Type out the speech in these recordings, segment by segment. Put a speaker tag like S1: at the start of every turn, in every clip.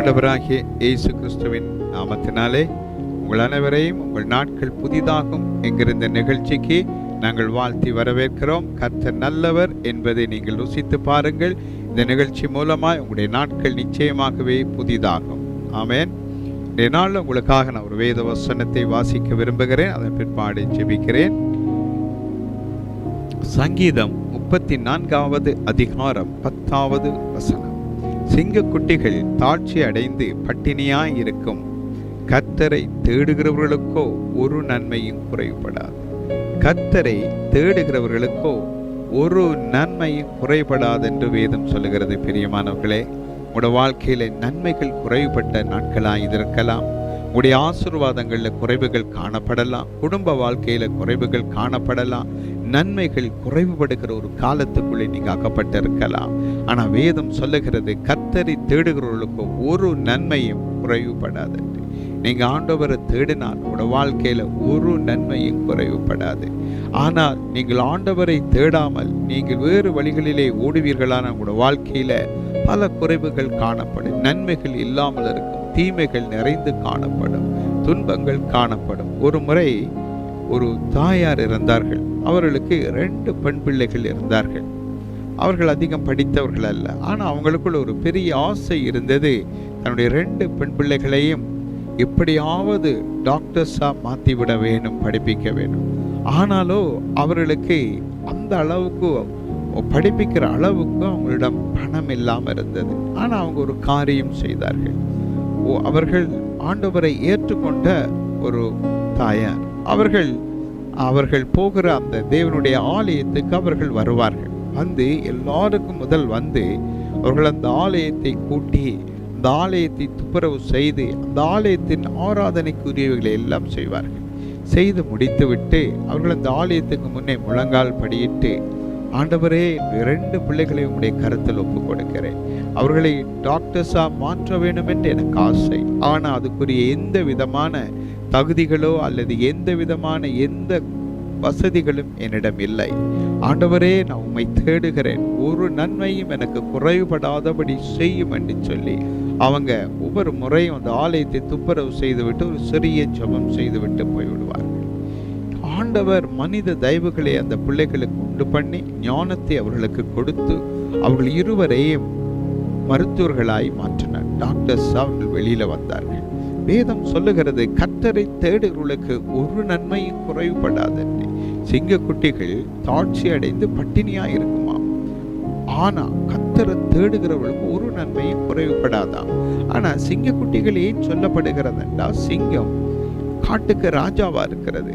S1: ஆண்டவராகிய இயேசு கிறிஸ்துவின் நாமத்தினாலே உங்கள் அனைவரையும் உங்கள் நாட்கள் புதிதாகும் என்கிற இந்த நிகழ்ச்சிக்கு நாங்கள் வாழ்த்தி வரவேற்கிறோம். கர்த்தர் நல்லவர் என்பதை நீங்கள் ருசித்து பாருங்கள். இந்த நிகழ்ச்சி மூலமாய் உங்களுடைய நாட்கள் நிச்சயமாகவே புதிதாகும். ஆமேன். இந்த நாளில் உங்களுக்காக நான் ஒரு வேத வசனத்தை வாசிக்க விரும்புகிறேன். அதன் பிற்பாடு ஜெபிக்கிறேன். சங்கீதம் 34வது அதிகாரம் 10வது வசனம். சிங்கக்குட்டிகள் தாழ்ச்சி அடைந்து பட்டினியாய் இருக்கும், கர்த்தரை தேடுகிறவர்களுக்கோ ஒரு நன்மையும் குறைபடாது. கர்த்தரை தேடுகிறவர்களுக்கோ ஒரு நன்மையும் குறைபடாது என்று வேதம் சொல்லுகிறது. பிரியமானவர்களே, உங்களுடைய வாழ்க்கையில நன்மைகள் குறைபட்ட நாட்களாக இருக்கலாம். உங்களுடைய ஆசீர்வாதங்களில் குறைவுகள் காணப்படலாம். குடும்ப வாழ்க்கையில குறைவுகள் காணப்படலாம். நன்மைகள் குறைவுபடுகிற ஒரு காலத்துக்குள்ளே நீங்க அகப்பட்டிருக்கலாம். ஆனா வேதம் சொல்லுகிறது, கர்த்தரை தேடுகிறவர்களுக்கு ஒரு நன்மையும் குறைவுபடாது. நீங்க ஆண்டவரை தேடினால் உங்களோட வாழ்க்கையில ஒரு நன்மையும் குறைவுபடாது. ஆனால் நீங்கள் ஆண்டவரை தேடாமல் நீங்கள் வேறு வழிகளிலே ஓடுவீர்களான உங்களோட வாழ்க்கையில பல குறைவுகள் காணப்படும். நன்மைகள் இல்லாமல் இருக்கும், தீமைகள் நிறைந்து காணப்படும், துன்பங்கள் காணப்படும். ஒரு முறை ஒரு தாயார் இருந்தார்கள். அவர்களுக்கு 2 பெண் பிள்ளைகள் இருந்தார்கள். அவர்கள் அதிகம் படித்தவர்கள் அல்ல. ஆனால் அவங்களுக்குள்ள ஒரு பெரிய ஆசை இருந்தது. தன்னுடைய 2 பெண் பிள்ளைகளையும் எப்படியாவது டாக்டர்ஸா மாற்றிவிட வேணும், படிப்பிக்க வேணும். ஆனாலும் அவர்களுக்கு அந்த அளவுக்கு படிப்பிக்கிற அளவுக்கு அவங்களிடம் பணம் இல்லாமல் இருந்தது. ஆனால் அவங்க ஒரு காரியம் செய்தார்கள். அவர்கள் ஆண்டவரை ஏற்றுக்கொண்ட ஒரு தாயார். அவர்கள் போகிற அந்த தேவனுடைய ஆலயத்துக்கு அவர்கள் வருவார்கள். வந்து எல்லாருக்கும் முதல் வந்து அவர்கள் அந்த ஆலயத்தை கூட்டி அந்த ஆலயத்தை துப்புரவு செய்து அந்த ஆலயத்தின் ஆராதனைக்குரியவைகளை எல்லாம் செய்வார்கள். செய்து முடித்துவிட்டு அவர்கள் அந்த ஆலயத்துக்கு முன்னே முழங்கால் படியிட்டு, ஆண்டவரே, 2 பிள்ளைகளை உங்களுடைய கருத்தில் ஒப்புக் கொடுக்கிறேன். அவர்களை டாக்டர்ஸா மாற்ற வேண்டும் என்று எனக்கு ஆசை. ஆனால் அதுக்குரிய எந்த விதமான தகுதிகளோ அல்லது எந்த வசதிகளும் என்னிடம் இல்லை. ஆண்டவரே, நான் உம்மை தேடுகிறேன், ஒரு நன்மையும் எனக்கு குறைபடாதபடி செய்யும் என்று சொல்லி அவங்க ஒவ்வொரு முறையும் அந்த ஆலயத்தை துப்புரவு செய்துவிட்டு ஒரு சிறிய ஜெபம் செய்துவிட்டு போய்விடுவார்கள். ஆண்டவர் மனித தயவுகளை அந்த பிள்ளைகளுக்கு உண்டு பண்ணி ஞானத்தை அவர்களுக்கு கொடுத்து அவர்கள் இருவரையும் மருத்துவர்களாய் மாற்றினார். டாக்டர்ஸ் அவர்கள் வெளியில வந்தார்கள். வேதம் சொல்லுகிறது, கர்த்தரை தேடுகிறவர்களுக்கு ஒரு நன்மையும் குறைவுபடாது. சிங்கக்குட்டிகள் தாழ்ச்சி அடைந்து பட்டினியா இருக்குமா, ஆனா கர்த்தரை தேடுகிறவர்களுக்கு ஒரு நன்மையும் குறைவுபடாதாம். ஆனா சிங்கக்குட்டிகள் ஏன் சொல்லப்படுகிறது என்றால், சிங்கம் காட்டுக்கு ராஜாவா இருக்கிறது.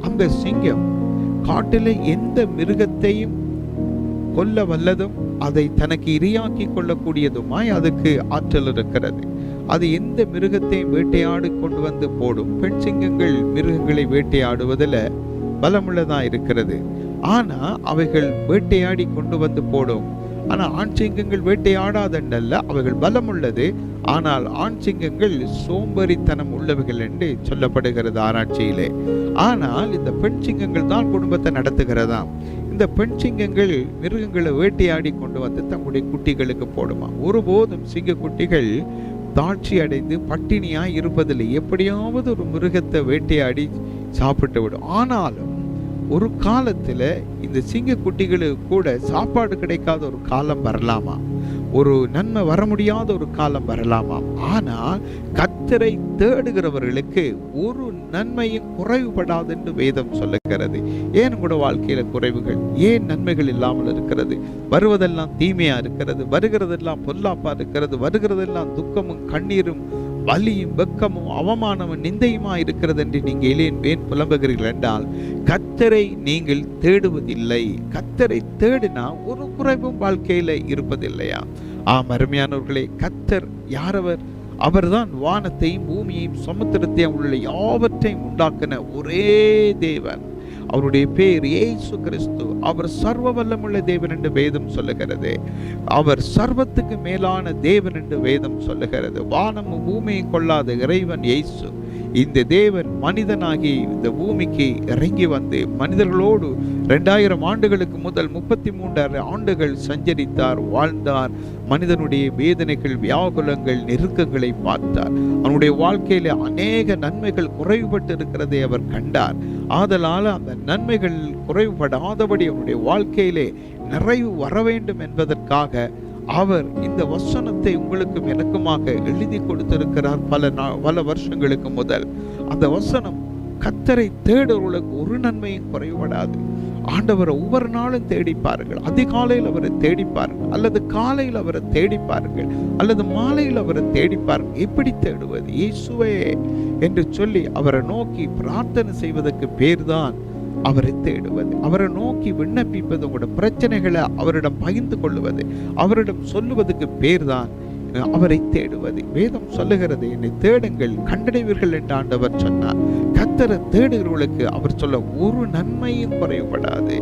S1: அந்த சிங்கம் காட்டில எந்த மிருகத்தையும் கொல்ல வல்லதும் அதை தனக்கு இரையாக்கி கொள்ளக்கூடியதுமாய் அதுக்கு ஆற்றல் இருக்கிறது. அது எந்த மிருகத்தையும் வேட்டையாடி கொண்டு வந்து போடும். பெண் சிங்கங்கள் மிருகங்களை வேட்டையாடுவதில் பலமுள்ளதா இருக்கிறது. ஆனா அவைகள் வேட்டையாடி கொண்டு வந்து போடும். ஆனா ஆண் சிங்கங்கள் வேட்டையாடாதல்ல, அவைகள் பலம் உள்ளது. ஆனால் ஆண் சிங்கங்கள் சோம்பேறித்தனம் உள்ளவைகள் என்று சொல்லப்படுகிறது ஆராய்ச்சியிலே. ஆனால் இந்த பெண் சிங்கங்கள் தான் குடும்பத்தை நடத்துகிறதாம். இந்த பெண் சிங்கங்கள் மிருகங்களை வேட்டையாடி கொண்டு வந்து தங்களுடைய குட்டிகளுக்கு போடுமா. ஒருபோதும் சிங்க குட்டிகள் தாழ்ச்சி அடைந்து பட்டினியாய் இருப்பதில்லை. எப்படியாவது ஒரு மிருகத்தை வேட்டையாடி சாப்பிட்டு விடும். ஆனாலும் ஒரு காலத்துல இந்த சிங்க குட்டிகளுக்கு கூட சாப்பாடு கிடைக்காத ஒரு காலம் வரலாமா, ஒரு நன்மை வர முடியாத ஒரு காலம் வரலாமா. ஆனால் கர்த்தரை தேடுகிறவர்களுக்கு ஒரு நன்மையும் குறைவுபடாது என்று வேதம் சொல்லுகிறது. ஏன் உங்களோட வாழ்க்கையில குறைவுகள், ஏன் நன்மைகள் இல்லாமல் இருக்கிறது? வருவதெல்லாம் தீமையா இருக்கிறது, வருகிறதெல்லாம் பொல்லாப்பா இருக்கிறது, வருகிறதெல்லாம் துக்கமும் கண்ணீரும் வலியும் வெக்கமும் அவமானமும் நிந்தையுமா இருக்கிறது என்று நீங்கள் ஏன் புலம்புகிறீர்கள் என்றால், கர்த்தரை நீங்கள் தேடுவதில்லை. கர்த்தரை தேடினா ஒரு குறைவும் வாழ்க்கையில இருப்பதில்லையா? அருமையானவர்களே, கர்த்தர் யாரவர்? அவர்தான் வானத்தையும் பூமியையும் சமுத்திரத்தையும் உள்ள யாவற்றையும் உண்டாக்கின ஒரே தேவன். அவருடைய பேர் இயேசு கிறிஸ்து. அவர் சர்வ வல்லமுள்ள தேவன் என்று வேதம் சொல்லுகிறது. அவர் சர்வத்துக்கு மேலான தேவன் என்று வேதம் சொல்லுகிறது. வானமும் பூமியும் கொள்ளாத இறைவன் இயேசு. இந்த தேவன் மனிதனாகி இந்த பூமிக்கு இறங்கி வந்து மனிதர்களோடு 2000 ஆண்டுகளுக்கு முதல் 33 ஆண்டுகள் சஞ்சரித்தார், வாழ்ந்தார். மனிதனுடைய வேதனைகள், வியாகுலங்கள், நெருக்கங்களை பார்த்தார். அவனுடைய வாழ்க்கையில அநேக நன்மைகள் குறைவுபட்டு இருக்கிறதை அவர் கண்டார். ஆதலால் அந்த நன்மைகள் குறைவுபடாதபடி அவனுடைய வாழ்க்கையிலே நிறைவு வர வேண்டும் என்பதற்காக அவர் இந்த வசனத்தை உங்களுக்கும் எனக்குமாக எழுதி கொடுத்திருக்கிறார். பல வருஷங்களுக்கு முதல் அந்த வசனம், கர்த்தரை தேடுவர்களுக்கு ஒரு நன்மையும் குறைபடாது. ஆண்டவரை ஒவ்வொரு நாளும் தேடிப்பாருங்கள். அதிகாலையில் அவரை தேடிப்பாருங்கள், அல்லது காலையில் அவரை தேடிப்பாருங்கள், அல்லது மாலையில் அவரை தேடிப்பாருங்கள். எப்படி தேடுவது? இயேசுவே என்று சொல்லி அவரை நோக்கி பிரார்த்தனை செய்வதற்கு பேர்தான் அவரை தேடுவது. அவரை நோக்கி விண்ணப்பிப்பது, உங்களோட பிரச்சனைகளை அவரிடம் பகிர்ந்து கொள்ளுவது, அவரிடம் சொல்லுவதற்கு பேர்தான் அவரை தேடுவது. வேதம் சொல்லுகிறது, என்னை தேடுங்கள் கண்டடைவீர்கள் என்று ஆண்டவர் சொன்னார். கர்த்தரை தேடுகிறவர்களுக்கு அவர் சொல்ல ஒரு நன்மையும் குறைவுபடாது.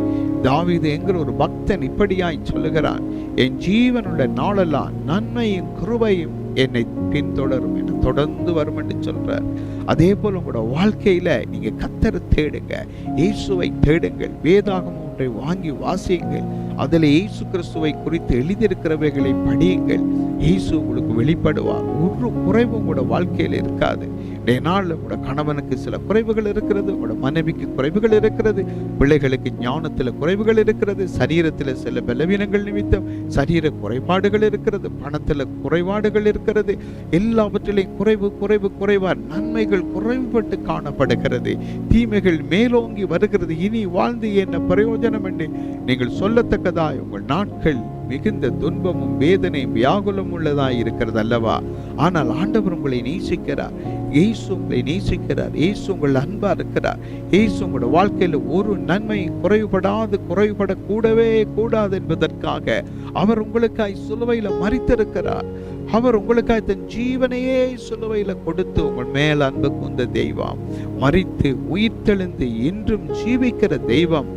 S1: தாவீது என்கிற ஒரு பக்தன் இப்படியாய் சொல்லுகிறான், என் ஜீவனுடைய நாளெல்லாம் நன்மையும் கிருபையும் என்னை பின்தொடரும் என்று தொடர்ந்து வரும் என்று சொல்றார். அதே போல உங்களோட வாழ்க்கையில நீங்க கர்த்தரை தேடுங்க, இயேசுவை தேடுங்கள். வேதாகமம் ஒன்றை வாங்கி வாசியுங்கள். அதில் இயேசு கிறிஸ்துவை குறித்து எழுதியிருக்கிறவைகளை படியுங்கள். இயேசு உங்களுக்கு வெளிப்படுவார். ஒரு குறைவு உங்களோட வாழ்க்கையில் இருக்காது. இன்றைய நாளில் உங்களோட கணவனுக்கு சில குறைவுகள் இருக்கிறது, உங்களோட மனைவிக்கு குறைவுகள் இருக்கிறது, பிள்ளைகளுக்கு ஞானத்தில் குறைவுகள் இருக்கிறது, சரீரத்தில் சில பலவீனங்கள் நிமித்தம் சரீர குறைபாடுகள் இருக்கிறது, பணத்தில் குறைபாடுகள் இருக்கிறது. எல்லாவற்றிலையும் குறைவா நன்மைகள் குறைவுபட்டு காணப்படுகிறது, தீமைகள் மேலோங்கி வருகிறது. இனி வாழ்ந்து என்ன பிரயோஜனம் என்று நீங்கள் சொல்லத்தக்கதாய் உங்கள் நாட்கள் மிகுந்த துன்பமும் வேதனையும் வியாகுலம் உள்ளதாய் இருக்கிறது அல்லவா? ஆனால் ஆண்டவர் உங்களை நேசிக்கிறார். இயேசு உங்களை நேசிக்கிறார். இயேசு உங்கள் அன்பா இருக்கிறார். இயேசு உங்களோட வாழ்க்கையில் ஒரு நன்மை குறைவுபடக்கூடவே கூடாது என்பதற்காக அவர் உங்களுக்காய் சிலுவையில மரித்திருக்கிறார். அவர் உங்களுக்காய் தன் ஜீவனையே சிலுவையில கொடுத்து உங்கள் மேல் அன்பு கொண்ட தெய்வம், மரித்து உயிர்த்தெழுந்து இன்றும் ஜீவிக்கிற தெய்வம்.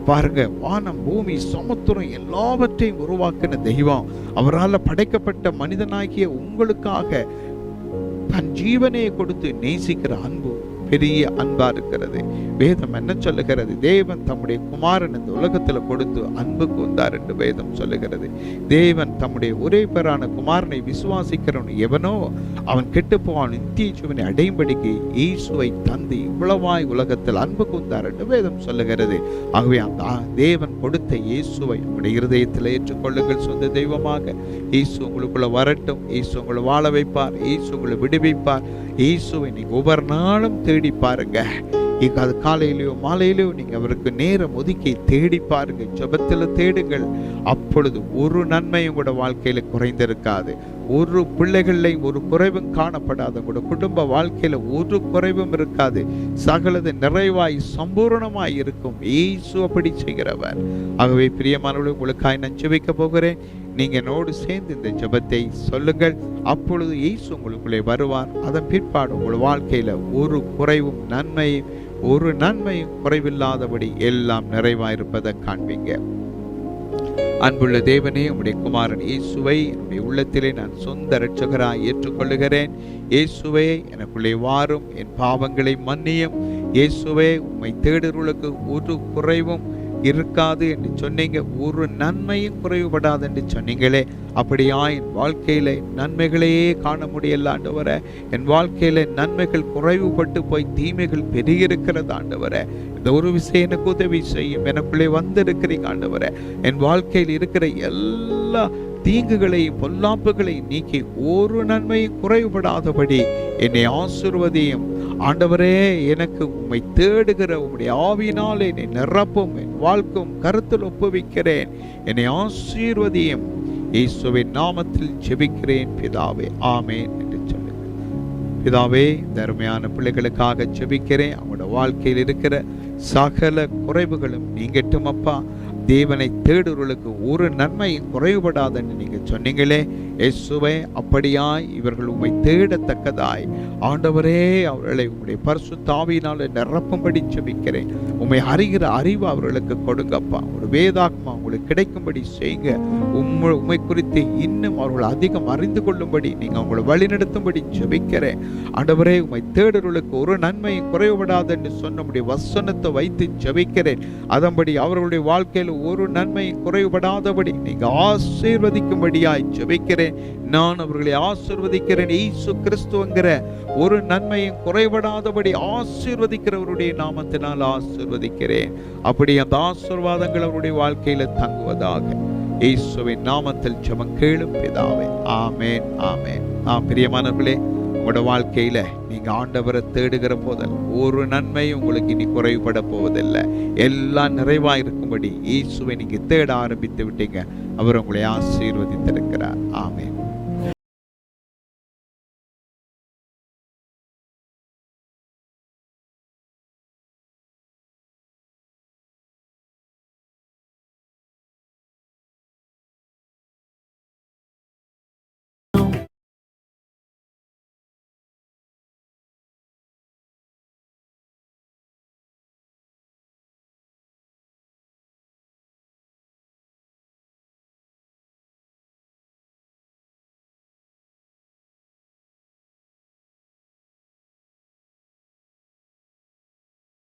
S1: பாருங்க, வானம் பூமி சமுத்திரம் எல்லாவற்றையும் உருவாக்கின தெய்வம், அவரால் படைக்கப்பட்ட மனிதனாகிய உங்களுக்காக தன் ஜீவனையை கொடுத்து நேசிக்கிற அன்பு பெரிய அன்பா இருக்கிறது. வேதம் என்ன சொல்லுகிறது? தேவன் தம்முடைய குமாரன் இந்த உலகத்துல கொடுத்து அன்பு கொண்டார் என்று வேதம் சொல்லுகிறது. தேவன் தம்முடைய ஒரே பேரான குமாரனை விசுவாசிக்கிறவன் எவனோ அவன் கெட்டு போவான், நித்திய ஜீவனை அடையும்படிக்கு இயேசுவை தந்து இவ்வளவாய் உலகத்தில் அன்பு கொண்டார் என்று வேதம் சொல்லுகிறது. ஆகவே அந்த தேவன் கொடுத்த இயேசுவை உங்களுடைய இருதயத்தில் ஏற்றுக்கொள்ளுங்கள். சொந்த தெய்வமாக இயேசு உங்களுக்குள்ள வரட்டும். இயேசு உங்களை வாழ வைப்பார். இயேசு உங்களை விடுவிப்பார். இயேசுவை நீங்க ஒவ்வொரு நாளும் தேடி பாருங்க. அது காலையிலயோ மாலையிலோ நீங்க அவருக்கு நேரம் ஒதுக்கி தேடி பாருங்க. ஜெபத்துல தேடுங்கள். அப்பொழுது ஒரு நன்மை உங்களோட வாழ்க்கையில குறைந்திருக்காது. ஒரு பிள்ளைகள்லையும் ஒரு குறைவும் காணப்படாது. உங்களோட குடும்ப வாழ்க்கையில ஒரு குறைவும் இருக்காது. சகலது நிறைவாய் சம்பூர்ணமாய் இருக்கும். இயேசு அப்படி செய்கிறவர். ஆகவே பிரியமானவர்களே, உங்களுக்காய் நான் ஜெபிக்க போகிறேன். நீங்க என்னோடு சேர்ந்து இந்த ஜெபத்தை சொல்லுங்கள். அப்பொழுது இயேசு உங்களுக்குள்ளே வருவார். அதன் பிற்பாடு உங்கள் வாழ்க்கையில ஒரு குறைவும் நன்மையும் குறைவில்லாதபடி எல்லாம் நிறைவாயிருப்பதை காண்பீங்க. அன்புள்ள தேவனே, உம்முடைய குமாரன் இயேசுவை என்னுடைய உள்ளத்திலே நான் சொந்த இரட்சகராய் ஏற்றுக்கொள்ளுகிறேன். இயேசுவே, எனக்குள்ளே வாரும், என் பாவங்களை மன்னியும். இயேசுவே, உம்மை தேடுறவர்களுக்கு ஒரு குறைவும் இருக்காது என்று சொன்னீங்க, ஒரு நன்மையும் குறைவுபடாது என்று சொன்னீங்களே. அப்படியா என் வாழ்க்கையில நன்மைகளையே காண முடியல ஆண்டவரே. என் வாழ்க்கையில நன்மைகள் குறைவுபட்டு போய் தீமைகள் பெருகியிருக்கிறது ஆண்டவரே. இந்த ஒரு விஷயம் எனக்கு உதவி செய்யும். எனக்குள்ளே வந்திருக்கிறீங்க ஆண்டவரே. என் வாழ்க்கையில் இருக்கிற எல்லா தீங்குகளையும் பொல்லாப்புகளையும் நீக்கி ஒரு நன்மையும் குறைவுபடாதபடி என்னை ஆசீர்வதியும் ஆண்டவரே. எனக்கு உம்மை தேடுகிற உம்முடைய ஆவியினால் என்னை நிரப்பும். என் வாழ்க்கும் கருத்தில் ஒப்புவிக்கிறேன். என்னை ஆசீர்வதியும். இயேசுவின் நாமத்தில் ஜெபிக்கிறேன் பிதாவே, ஆமென் என்று சொல்லுங்கள். பிதாவே, இந்த அருமையான பிள்ளைகளுக்காக ஜெபிக்கிறேன். அவங்களோட வாழ்க்கையில் இருக்கிற சகல குறைவுகளும் நீங்கட்டும் அப்பா. தேவனை தேடுவர்களுக்கு ஒரு நன்மையும் குறைவுபடாதுன்னு நீங்க சொன்னீங்களே. இயேசுவே, அப்படியாய் இவர்கள் உம்மை தேடத்தக்கதாய் ஆண்டவரே அவர்களை உம்முடைய பரிசுத்த ஆவியினால நிரப்பும்படி ஜெபிக்கிறேன். உம்மை அறிகிற அறிவு அவர்களுக்கு கொடுங்கப்பா. ஒரு வேதாகமம் உங்களுக்கு கிடைக்கும்படி செய்யுங்க. உம்மை குறித்து இன்னும் அவர்கள் அதிகம் அறிந்து கொள்ளும்படி நீங்க அவங்களை வழிநடத்தும்படி ஜெபிக்கிறேன். ஆண்டவரே, உம்மை தேடுறவர்களுக்கு ஒரு நன்மையும் குறைவுபடாது என்று சொன்னபடி வசனத்தை வைத்து ஜெபிக்கிறேன். அதன்படி அவர்களுடைய வாழ்க்கையில் ஒரு நன்மையும் குறைவுபடாதபடி நீங்க ஆசீர்வதிக்கும்படியாய் ஜெபிக்கிறேன். நான் அவர்களை ஆசீர்வதிக்கிறேன். இயேசு கிறிஸ்துவங்கிற ஒரு நன்மையும் குறைபடாதபடி ஆசீர்வதிக்கிறவருடைய நாமத்தினால் ஆசீர்வதிக்கிறேன். அப்படி அந்த ஆசீர்வாதங்கள் அவருடைய வாழ்க்கையில தங்குவதாக இயேசுவின் நாமத்தில் ஜெபம் கேளும் பிதாவே. ஆமென், ஆமென். பிரியமானவர்களே, உங்களோட வாழ்க்கையில நீங்க ஆண்டவரை தேடுகிற போதில் ஒரு நன்மை உங்களுக்கு இனி குறைபட போவதில்லை. எல்லாம் நிறைவா இருக்கும்படி இயேசுவை நீங்க தேட ஆரம்பித்து விட்டீங்க. அவர் உங்களை ஆசீர்வதித்திருக்கிறார். ஆமென்.